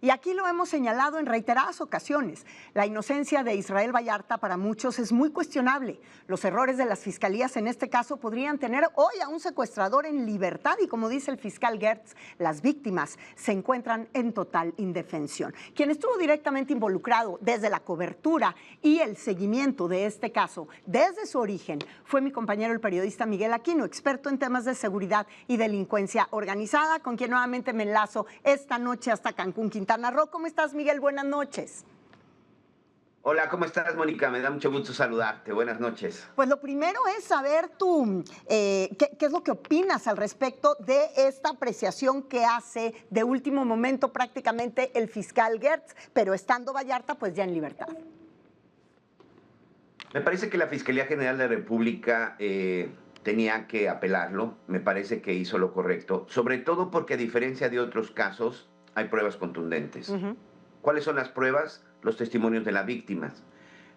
Y aquí lo hemos señalado en reiteradas ocasiones. La inocencia de Israel Vallarta para muchos es muy cuestionable. Los errores de las fiscalías en este caso podrían tener hoy a un secuestrador en libertad y, como dice el fiscal Gertz, las víctimas se encuentran en total indefensión. Quien estuvo directamente involucrado desde la cobertura y el seguimiento de este caso desde su origen fue mi compañero el periodista Miguel Aquino, experto en temas de seguridad y delincuencia organizada, con quien nuevamente me enlazo esta noche hasta Cancún, Quintana Roo. ¿Cómo estás, Miguel? Buenas noches. Hola, ¿cómo estás, Mónica? Me da mucho gusto saludarte. Buenas noches. Pues lo primero es saber tú qué es lo que opinas al respecto de esta apreciación que hace de último momento prácticamente el fiscal Gertz, pero estando Vallarta pues ya en libertad. Me parece que la Fiscalía General de la República tenía que apelarlo. Me parece que hizo lo correcto, sobre todo porque a diferencia de otros casos hay pruebas contundentes. ¿Cuáles son las pruebas? Los testimonios de las víctimas.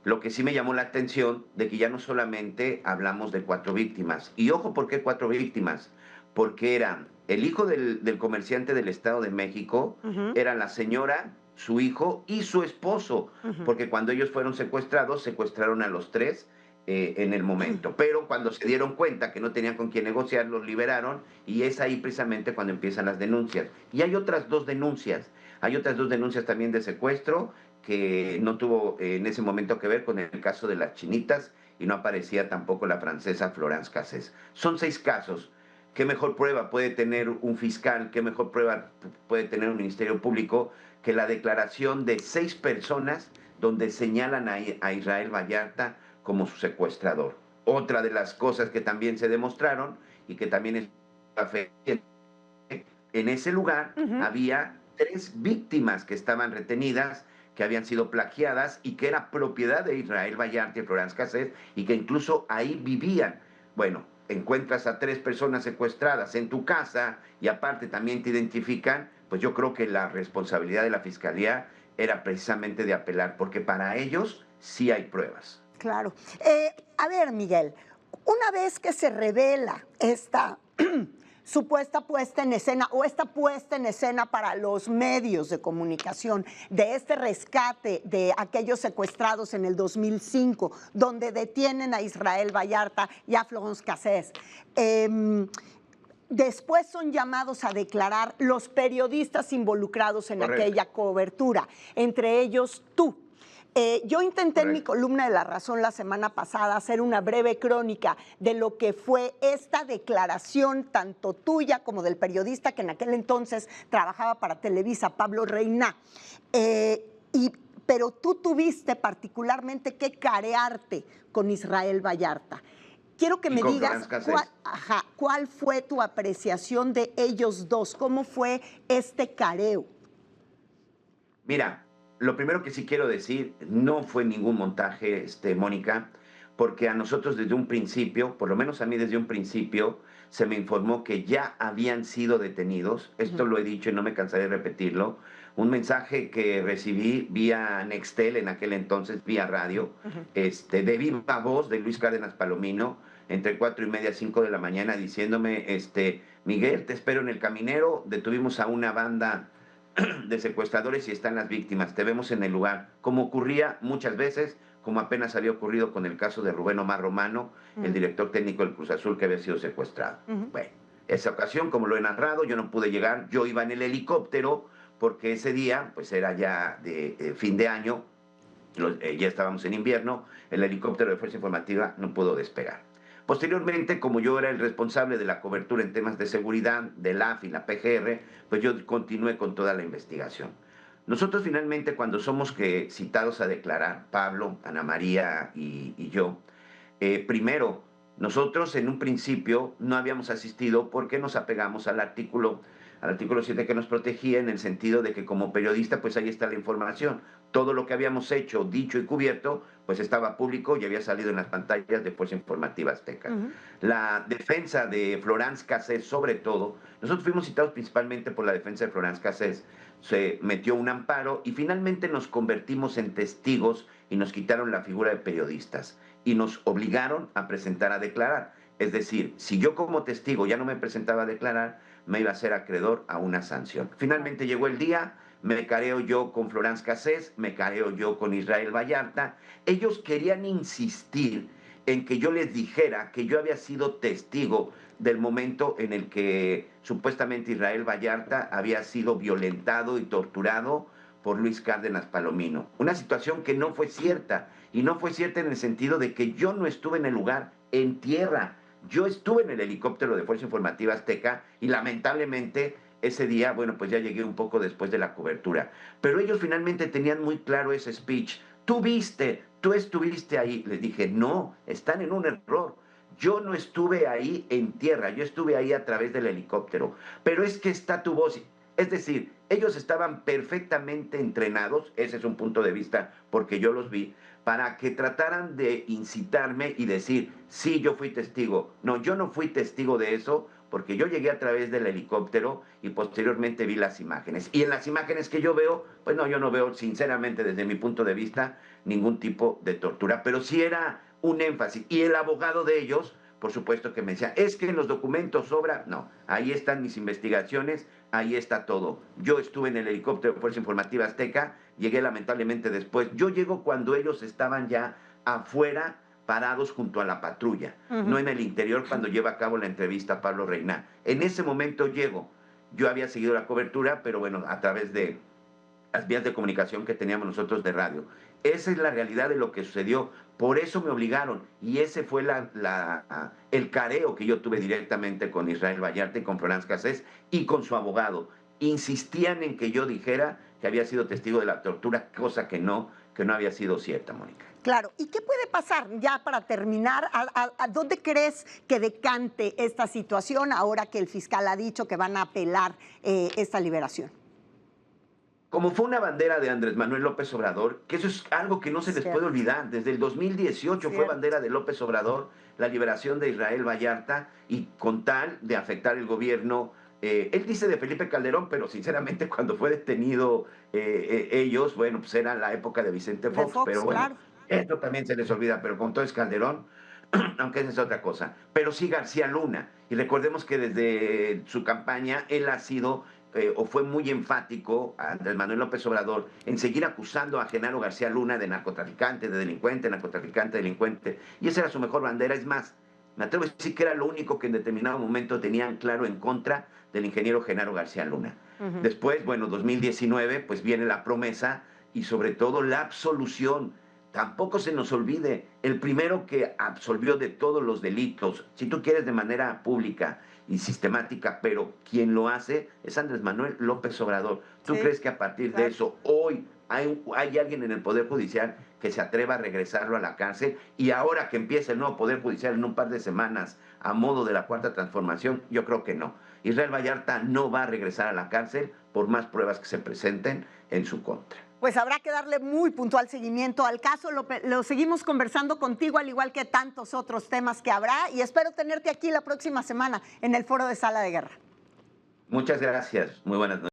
Lo que sí me llamó la atención de que ya no solamente hablamos de 4 víctimas. Y ojo, ¿por qué 4 víctimas? Porque eran el hijo del comerciante del Estado de México, era la señora, su hijo y su esposo, porque cuando ellos fueron secuestrados, secuestraron a los 3 en el momento. Pero cuando se dieron cuenta que no tenían con quién negociar, los liberaron y es ahí precisamente cuando empiezan las denuncias. Y hay otras 2 denuncias. Hay otras 2 denuncias también de secuestro que no tuvo en ese momento que ver con el caso de las chinitas y no aparecía tampoco la francesa Florence Cassés. Son 6 casos. ¿Qué mejor prueba puede tener un fiscal? ¿Qué mejor prueba puede tener un ministerio público que la declaración de 6 personas donde señalan a Israel Vallarta como su secuestrador? Otra de las cosas que también se demostraron y que también es en ese lugar había 3 víctimas que estaban retenidas, que habían sido plagiadas y que era propiedad de Israel Vallarta y Florence Cassés y que incluso ahí vivían. Bueno, encuentras a 3 personas secuestradas en tu casa y aparte también te identifican, pues yo creo que la responsabilidad de la Fiscalía era precisamente de apelar, porque para ellos sí hay pruebas. Claro. A ver, Miguel, una vez que se revela esta supuesta puesta en escena o esta puesta en escena para los medios de comunicación de este rescate de aquellos secuestrados en el 2005, donde detienen a Israel Vallarta y a Florence Cassés, después son llamados a declarar los periodistas involucrados en Correcto. aquella cobertura, entre ellos tú. Yo intenté en mi Correcto. columna de La Razón la semana pasada hacer una breve crónica de lo que fue esta declaración, tanto tuya como del periodista que en aquel entonces trabajaba para Televisa, Pablo Reina. Pero tú tuviste particularmente que carearte con Israel Vallarta. Quiero que Y me con digas Florence Cassés. cuál fue tu apreciación de ellos dos, cómo fue este careo. Mira, lo primero que sí quiero decir, no fue ningún montaje, Mónica, porque a nosotros desde un principio, por lo menos a mí desde un principio, se me informó que ya habían sido detenidos. Esto lo he dicho y no me cansaré de repetirlo. Un mensaje que recibí vía Nextel en aquel entonces, vía radio, de viva voz de Luis Cárdenas Palomino, entre 4:30 y 5 de la mañana, diciéndome, Miguel, te espero en el caminero, detuvimos a una banda de secuestradores y están las víctimas, te vemos en el lugar, como ocurría muchas veces, como apenas había ocurrido con el caso de Rubén Omar Romano, el director técnico del Cruz Azul que había sido secuestrado. Bueno, esa ocasión, como lo he narrado, yo no pude llegar, yo iba en el helicóptero, porque ese día, pues era ya de fin de año, ya estábamos en invierno, el helicóptero de Fuerza Informativa no pudo despegar. Posteriormente, como yo era el responsable de la cobertura en temas de seguridad, del AF y la PGR, pues yo continué con toda la investigación. Nosotros finalmente, cuando somos citados a declarar, Pablo, Ana María y yo, primero, nosotros en un principio no habíamos asistido porque nos apegamos al artículo 7 que nos protegía, en el sentido de que como periodista, pues ahí está la información. Todo lo que habíamos hecho, dicho y cubierto, pues estaba público y había salido en las pantallas de Fuerza Informativa Azteca. La defensa de Florence Cassés, sobre todo, nosotros fuimos citados principalmente por la defensa de Florence Cassés. Se metió un amparo y finalmente nos convertimos en testigos y nos quitaron la figura de periodistas y nos obligaron a presentar a declarar. Es decir, si yo como testigo ya no me presentaba a declarar, me iba a ser acreedor a una sanción. Finalmente llegó el día, me careo yo con Florence Cassés, me careo yo con Israel Vallarta. Ellos querían insistir en que yo les dijera que yo había sido testigo del momento en el que supuestamente Israel Vallarta había sido violentado y torturado por Luis Cárdenas Palomino. Una situación que no fue cierta, y no fue cierta en el sentido de que yo no estuve en el lugar, en tierra. Yo estuve en el helicóptero de Fuerza Informativa Azteca y lamentablemente ese día, bueno, pues ya llegué un poco después de la cobertura. Pero ellos finalmente tenían muy claro ese speech. Tú viste, tú estuviste ahí. Les dije, no, están en un error. Yo no estuve ahí en tierra, yo estuve ahí a través del helicóptero. Pero es que está tu voz. Es decir, ellos estaban perfectamente entrenados, ese es un punto de vista porque yo los vi, para que trataran de incitarme y decir, sí, yo fui testigo. No, yo no fui testigo de eso porque yo llegué a través del helicóptero y posteriormente vi las imágenes. Y en las imágenes que yo veo, pues no, yo no veo, sinceramente, desde mi punto de vista, ningún tipo de tortura, pero sí era un énfasis. Y el abogado de ellos, por supuesto que me decía, es que en los documentos sobra. No, ahí están mis investigaciones, ahí está todo. Yo estuve en el helicóptero de Fuerza Informativa Azteca, llegué lamentablemente después. Yo llego cuando ellos estaban ya afuera, parados junto a la patrulla, no en el interior cuando lleva a cabo la entrevista a Pablo Reina. En ese momento llego. Yo había seguido la cobertura, pero bueno, a través de las vías de comunicación que teníamos nosotros de radio. Esa es la realidad de lo que sucedió. Por eso me obligaron. Y ese fue el careo que yo tuve directamente con Israel Vallarta y con Florence Cassés y con su abogado. Insistían en que yo dijera que había sido testigo de la tortura, cosa que no había sido cierta, Mónica. Claro, ¿y qué puede pasar ya para terminar? ¿A dónde crees que decante esta situación ahora que el fiscal ha dicho que van a apelar esta liberación? Como fue una bandera de Andrés Manuel López Obrador, que eso es algo que no se les puede olvidar. Desde el 2018 fue bandera de López Obrador la liberación de Israel Vallarta y con tal de afectar el gobierno. Él dice de Felipe Calderón, pero sinceramente cuando fue detenido ellos, bueno, pues era la época de Vicente Fox, pero bueno, claro, esto también se les olvida, pero con todo es Calderón, aunque esa es otra cosa. Pero sí García Luna, y recordemos que desde su campaña él ha sido o fue muy enfático Andrés Manuel López Obrador en seguir acusando a Genaro García Luna de narcotraficante, de delincuente, narcotraficante, delincuente, y esa era su mejor bandera. Es más, me atrevo a decir que era lo único que en determinado momento tenían claro en contra del ingeniero Genaro García Luna. Después, bueno, 2019, pues viene la promesa y sobre todo la absolución. Tampoco se nos olvide, el primero que absolvió de todos los delitos, si tú quieres de manera pública y sistemática, pero quien lo hace es Andrés Manuel López Obrador. ¿Tú crees que a partir de eso hoy hay alguien en el Poder Judicial que se atreva a regresarlo a la cárcel? Y ahora que empieza el nuevo Poder Judicial en un par de semanas a modo de la Cuarta Transformación, yo creo que no. Israel Vallarta no va a regresar a la cárcel por más pruebas que se presenten en su contra. Pues habrá que darle muy puntual seguimiento al caso. Lo seguimos conversando contigo, al igual que tantos otros temas que habrá, y espero tenerte aquí la próxima semana en el Foro de Sala de Guerra. Muchas gracias. Muy buenas noches.